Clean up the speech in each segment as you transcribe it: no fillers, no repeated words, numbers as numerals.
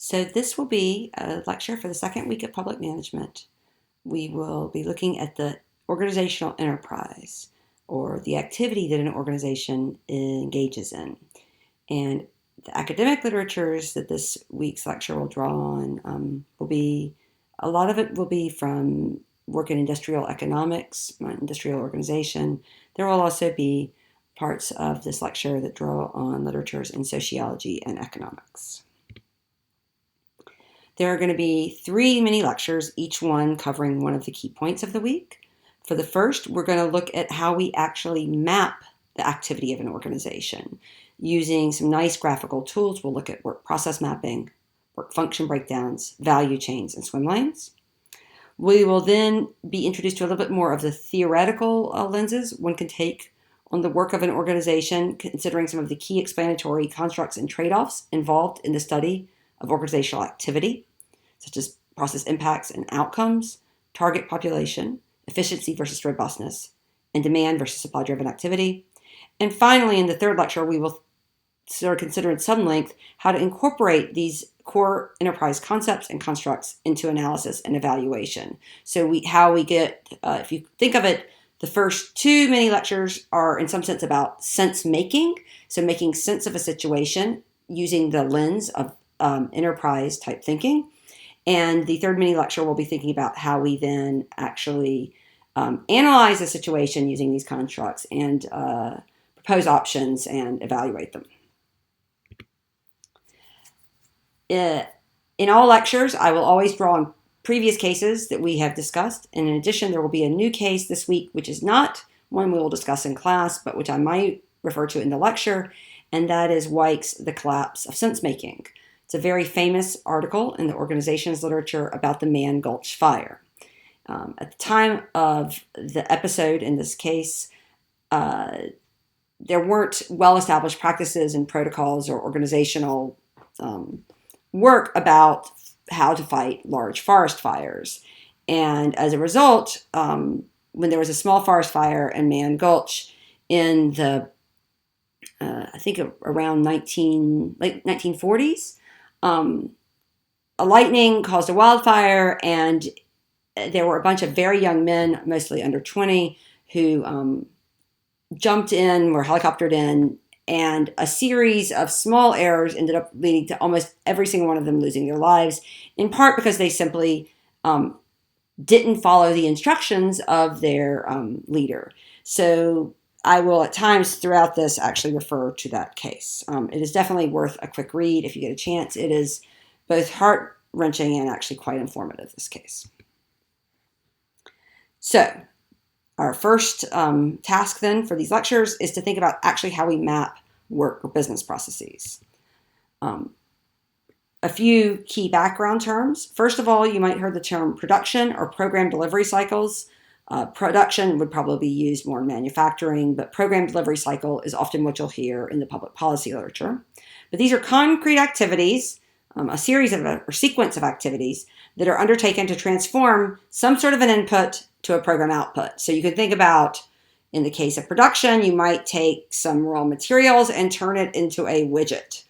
So this will be a lecture for the second week of public management. We will be looking at the organizational enterprise, or the activity that an organization engages in. And the academic literatures that this week's lecture will draw on will be, a lot of it will be from work in industrial economics, industrial organization. There will also be parts of this lecture that draw on literatures in sociology and economics. There are going to be 3 mini lectures, each one covering one of the key points of the week. For the first, we're going to look at how we actually map the activity of an organization. Using some nice graphical tools, we'll look at work process mapping, work function breakdowns, value chains, and swim lanes. We will then be introduced to a little bit more of the theoretical lenses one can take on the work of an organization, considering some of the key explanatory constructs and trade-offs involved in the study of organizational activity, such as process impacts and outcomes, target population, efficiency versus robustness, and demand versus supply-driven activity. And finally, in the third lecture, we will sort of consider in some length how to incorporate these core enterprise concepts and constructs into analysis and evaluation. So how we get, if you think of it, the first 2 mini lectures are in some sense about sense making, so making sense of a situation using the lens of enterprise type thinking. And the third mini lecture will be thinking about how we then actually analyze a situation using these constructs and propose options and evaluate them. In all lectures, I will always draw on previous cases that we have discussed. And in addition, there will be a new case this week, which is not one we will discuss in class, but which I might refer to in the lecture, and that is Weich's The Collapse of Sense-Making. It's a very famous article in the organization's literature about the Mann Gulch fire. At the time of the episode in this case, there weren't well-established practices and protocols or organizational work about how to fight large forest fires. And as a result, when there was a small forest fire in Mann Gulch in the, I think around late 1940s, a lightning caused a wildfire, and there were a bunch of very young men, mostly under 20, who jumped in, were helicoptered in, and a series of small errors ended up leading to almost every single one of them losing their lives, in part because they simply didn't follow the instructions of their leader. So I will at times throughout this actually refer to that case. It is definitely worth a quick read if you get a chance. It is both heart-wrenching and actually quite informative, this case. So our first task then for these lectures is to think about actually how we map work or business processes. A few key background terms. First of all, you might have heard the term production or program delivery cycles. Production would probably be used more in manufacturing, but program delivery cycle is often what you'll hear in the public policy literature. But these are concrete activities, a series of or sequence of activities that are undertaken to transform some sort of an input to a program output. So you could think about, in the case of production, you might take some raw materials and turn it into a widget.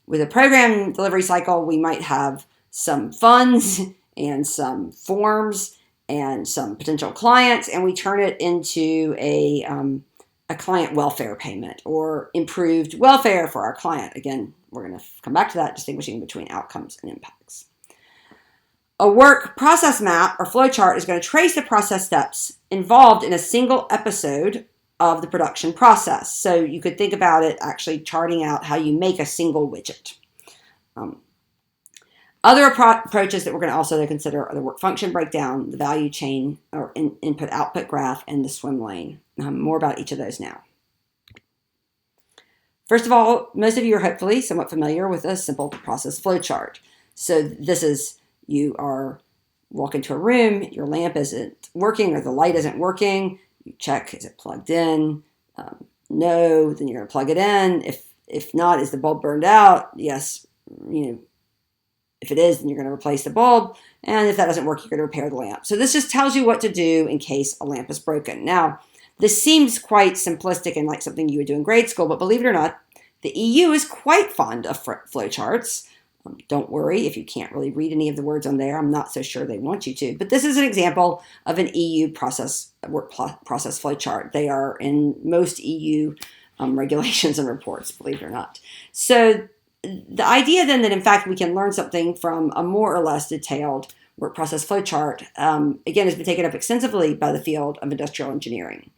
With a program delivery cycle, we might have some funds and some forms and some potential clients, and we turn it into a client welfare payment or improved welfare for our client. Again, we're going to come back to that, distinguishing between outcomes and impacts. A work process map or flowchart is going to trace the process steps involved in a single episode of the production process. So you could think about it actually charting out how you make a single widget. Other approaches that we're going to also consider are the work function breakdown, the value chain or input-output graph, and the swim lane. More about each of those now. First of all, most of you are hopefully somewhat familiar with a simple process flowchart. So this is, you walk into a room, your lamp isn't working or the light isn't working. You check, is it plugged in? No, then you're going to plug it in. If not, is the bulb burned out? Yes, if it is, then you're going to replace the bulb. And if that doesn't work, you're going to repair the lamp. So this just tells you what to do in case a lamp is broken. Now, this seems quite simplistic and like something you would do in grade school, but believe it or not, the EU is quite fond of flowcharts. Don't worry if you can't really read any of the words on there. I'm not so sure they want you to. But this is an example of an EU work process flowchart. They are in most EU regulations and reports, believe it or not. So the idea then that in fact we can learn something from a more or less detailed work process flowchart, again, has been taken up extensively by the field of industrial engineering.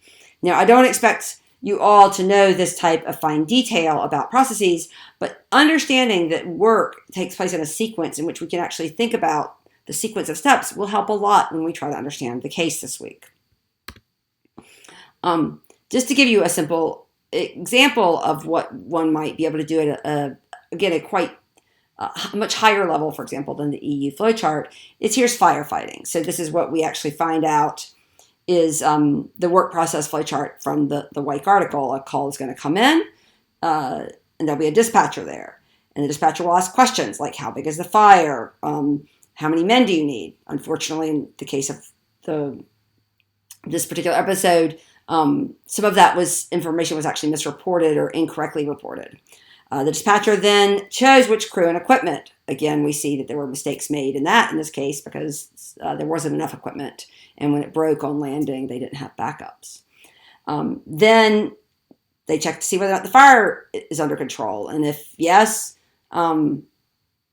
Now, I don't expect you all to know this type of fine detail about processes, but understanding that work takes place in a sequence in which we can actually think about the sequence of steps will help a lot when we try to understand the case this week. Just to give you a simple example of what one might be able to do at a quite much higher level, for example, than the EU flowchart, here's firefighting. So this is what we actually find out is the work process flowchart from the White article. A call is going to come in, and there'll be a dispatcher there. And the dispatcher will ask questions like, how big is the fire? How many men do you need? Unfortunately, in the case of this particular episode, some of that information was actually misreported or incorrectly reported. The dispatcher then chose which crew and equipment. Again, we see that there were mistakes made in this case because there wasn't enough equipment. And when it broke on landing, they didn't have backups. Then they check to see whether or not the fire is under control. And if yes, then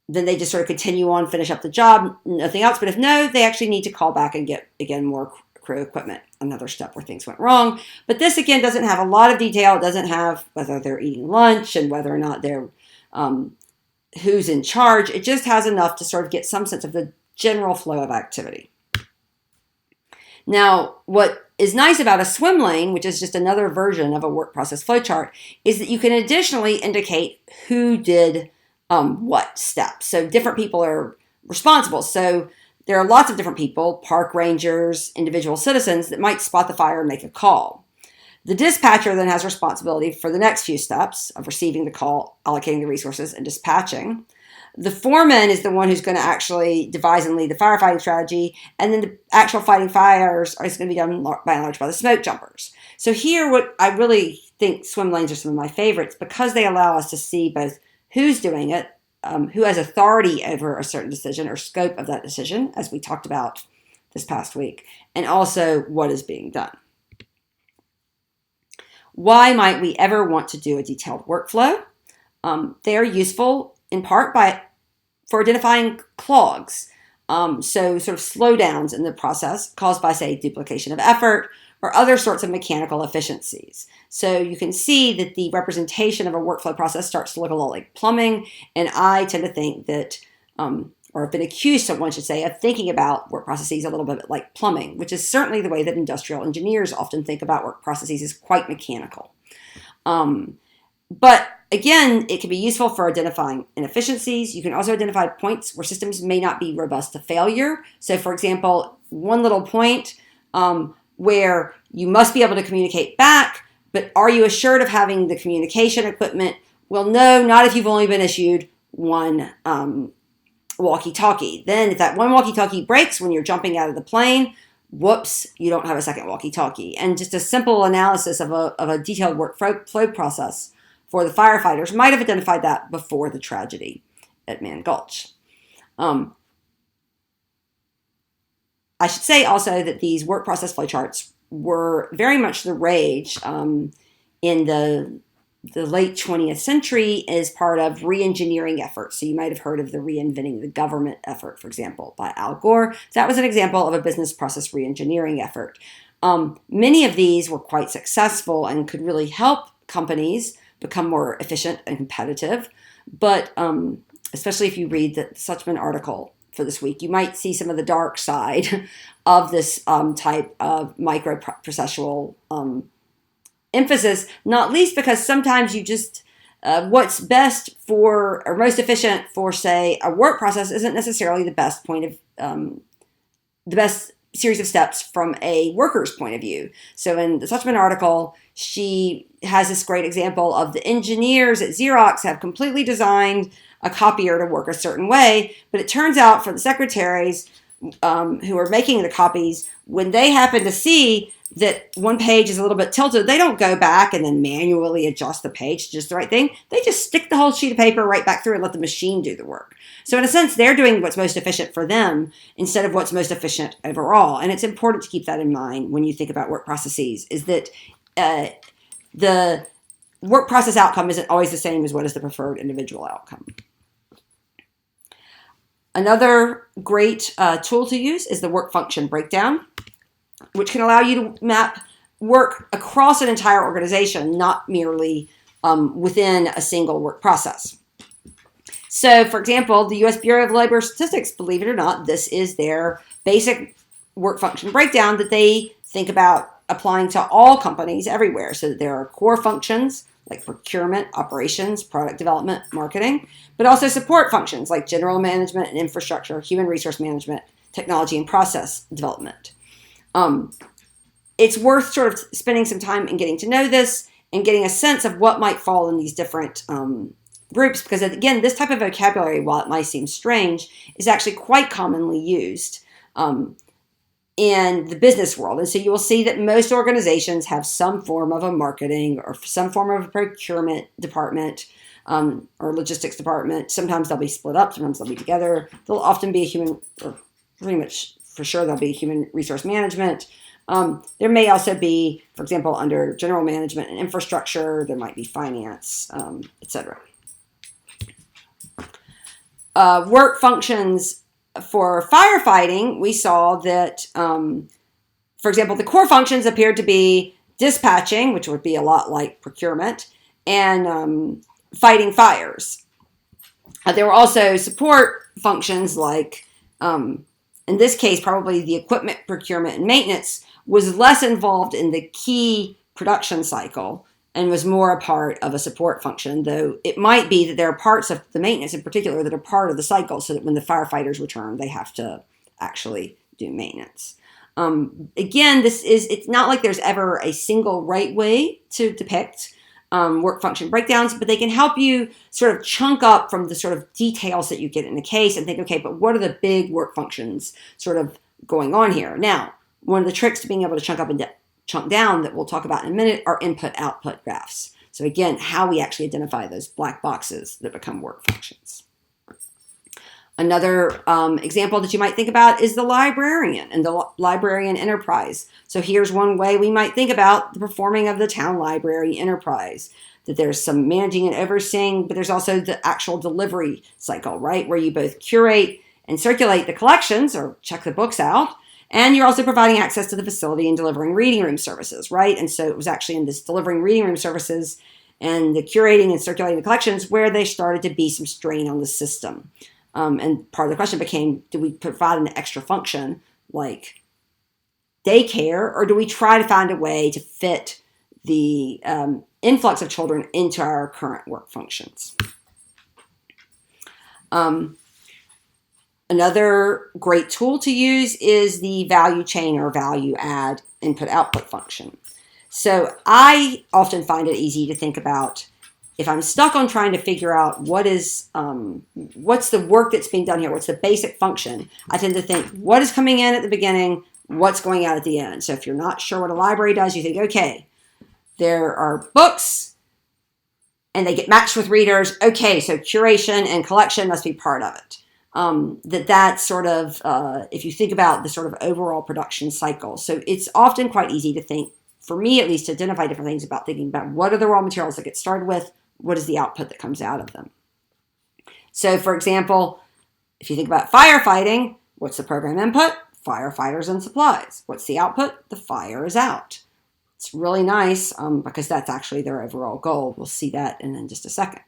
they just sort of continue on, finish up the job, nothing else. But if no, they actually need to call back and get, again, more crew equipment, another step where things went wrong. But this, again, doesn't have a lot of detail. It doesn't have whether they're eating lunch and whether or not they're who's in charge. It just has enough to sort of get some sense of the general flow of activity. Now, what is nice about a swim lane, which is just another version of a work process flowchart, is that you can additionally indicate who did what steps. So different people are responsible. So there are lots of different people, park rangers, individual citizens, that might spot the fire and make a call. The dispatcher then has responsibility for the next few steps of receiving the call, allocating the resources, and dispatching. The foreman is the one who's going to actually devise and lead the firefighting strategy, and then the actual fighting fires is going to be done by and large by the smoke jumpers. So here, what I really think swim lanes are some of my favorites because they allow us to see both who's doing it, who has authority over a certain decision or scope of that decision, as we talked about this past week, and also what is being done. Why might we ever want to do a detailed workflow? They are useful in part for identifying clogs, so sort of slowdowns in the process caused by, say, duplication of effort or other sorts of mechanical efficiencies. So you can see that the representation of a workflow process starts to look a lot like plumbing, and I tend to think that, or have been accused, so one should say, of thinking about work processes a little bit like plumbing, which is certainly the way that industrial engineers often think about work processes, is quite mechanical. But again, it can be useful for identifying inefficiencies. You can also identify points where systems may not be robust to failure. So for example, one little point where you must be able to communicate back, but are you assured of having the communication equipment? Well, no, not if you've only been issued one walkie-talkie. Then if that one walkie-talkie breaks when you're jumping out of the plane, whoops, you don't have a second walkie-talkie. And just a simple analysis of a detailed workflow process for the firefighters might have identified that before the tragedy at Man Gulch. I should say also that these work process flowcharts were very much the rage in the late 20th century as part of re-engineering efforts. So you might have heard of the reinventing the government effort, for example, by Al Gore. That was an example of a business process re-engineering effort. Many of these were quite successful and could really help companies become more efficient and competitive. But especially if you read the Suchman article for this week, you might see some of the dark side of this type of microprocessual emphasis, not least because sometimes you just, what's best for, or most efficient for, say, a work process isn't necessarily the best point of, the best series of steps from a worker's point of view. So in the Suchman article, she has this great example of the engineers at Xerox have completely designed a copier to work a certain way, but it turns out for the secretaries who are making the copies, when they happen to see that one page is a little bit tilted, they don't go back and then manually adjust the page to just the right thing. They just stick the whole sheet of paper right back through and let the machine do the work. So in a sense, they're doing what's most efficient for them instead of what's most efficient overall. And it's important to keep that in mind when you think about work processes, is that the work process outcome isn't always the same as what is the preferred individual outcome. Another great tool to use is the work function breakdown, which can allow you to map work across an entire organization, not merely within a single work process. So, for example, the U.S. Bureau of Labor Statistics, believe it or not, this is their basic work function breakdown that they think about applying to all companies everywhere. So that there are core functions like procurement, operations, product development, marketing, but also support functions like general management and infrastructure, human resource management, technology, and process development. It's worth sort of spending some time and getting to know this and getting a sense of what might fall in these different groups, because again, this type of vocabulary, while it might seem strange, is actually quite commonly used in the business world. And so you will see that most organizations have some form of a marketing or some form of a procurement department or logistics department. Sometimes they'll be split up, sometimes they'll be together. There'll often be a human, or pretty much for sure there'll be human resource management. There may also be, for example, under general management and infrastructure, there might be finance, etc. Work functions for firefighting, we saw that, for example, the core functions appeared to be dispatching, which would be a lot like procurement, and fighting fires. There were also support functions like, in this case, probably the equipment procurement and maintenance was less involved in the key production cycle and was more a part of a support function, though it might be that there are parts of the maintenance in particular that are part of the cycle, so that when the firefighters return, they have to actually do maintenance. Again, it's not like there's ever a single right way to depict work function breakdowns, but they can help you sort of chunk up from the sort of details that you get in the case and think, okay, but what are the big work functions sort of going on here? Now, one of the tricks to being able to chunk up and chunk down that we'll talk about in a minute are input-output graphs. So again, how we actually identify those black boxes that become work functions. Another example that you might think about is the librarian and the librarian enterprise. So here's one way we might think about the performing of the town library enterprise, that there's some managing and overseeing, but there's also the actual delivery cycle, right, where you both curate and circulate the collections or check the books out, and you're also providing access to the facility and delivering reading room services, right? And so it was actually in this delivering reading room services and the curating and circulating the collections where they started to be some strain on the system. And part of the question became, do we provide an extra function like daycare, or do we try to find a way to fit the influx of children into our current work functions? Another great tool to use is the value chain or value add input-output function. So I often find it easy to think about, if I'm stuck on trying to figure out what's the work that's being done here, what's the basic function, I tend to think, what is coming in at the beginning, what's going out at the end. So if you're not sure what a library does, you think, okay, there are books and they get matched with readers. Okay, so curation and collection must be part of it. That's sort of, if you think about the sort of overall production cycle. So it's often quite easy to think, for me at least, to identify different things about thinking about what are the raw materials that get started with, what is the output that comes out of them. So for example, if you think about firefighting, what's the program input? Firefighters and supplies. What's the output? The fire is out. It's really nice because that's actually their overall goal. We'll see that in just a second.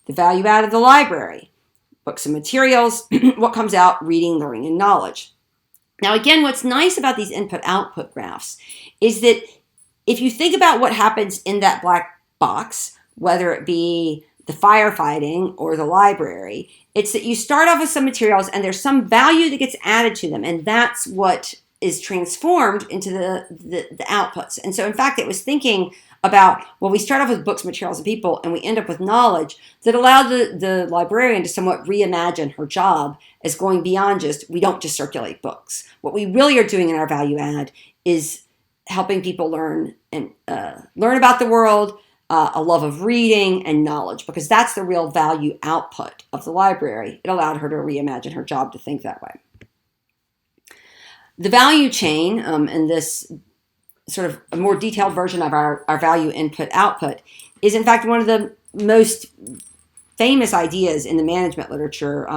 The value add of the library. Books and materials, what comes out? Reading, learning, and knowledge. Now again, what's nice about these input-output graphs is that if you think about what happens in that black box, whether it be the firefighting or the library, it's that you start off with some materials and there's some value that gets added to them, and that's what is transformed into the outputs. And so in fact, it was thinking about, well, we start off with books, materials, and people, and we end up with knowledge that allowed the librarian to somewhat reimagine her job as going beyond just, we don't just circulate books. What we really are doing in our value add is helping people learn and learn about the world, a love of reading and knowledge, because that's the real value output of the library. It allowed her to reimagine her job to think that way. The value chain, and this sort of a more detailed version of our value input-output, is in fact one of the most famous ideas in the management literature,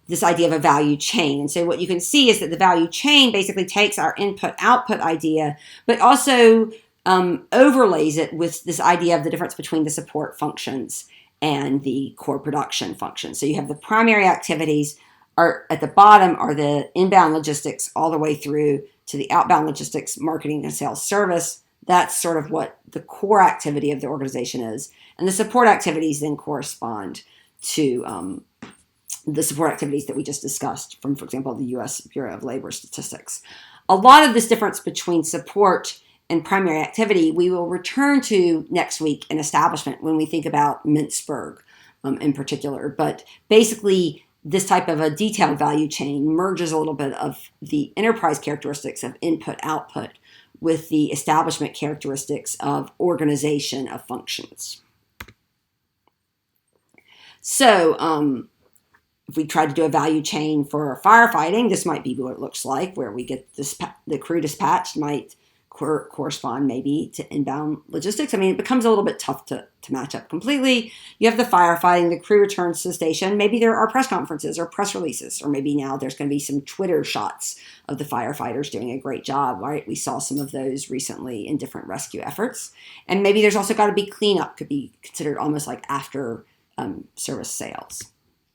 this idea of a value chain. And so what you can see is that the value chain basically takes our input-output idea, but also overlays it with this idea of the difference between the support functions and the core production functions. So you have the primary activities are at the bottom are the inbound logistics all the way through to the outbound logistics, marketing and sales service. That's sort of what the core activity of the organization is. And the support activities then correspond to the support activities that we just discussed from, for example, the U.S. Bureau of Labor Statistics. A lot of this difference between support and primary activity we will return to next week in establishment when we think about Mintzberg in particular. But basically, this type of a detailed value chain merges a little bit of the enterprise characteristics of input-output with the establishment characteristics of organization of functions. So if we try to do a value chain for firefighting, this might be what it looks like, where we get the crew dispatched might correspond maybe to inbound logistics. I mean, it becomes a little bit tough to match up completely. You have the firefighting, the crew returns to the station. Maybe there are press conferences or press releases, or maybe now there's going to be some Twitter shots of the firefighters doing a great job, right? We saw some of those recently in different rescue efforts. And maybe there's also got to be cleanup, could be considered almost like after service sales.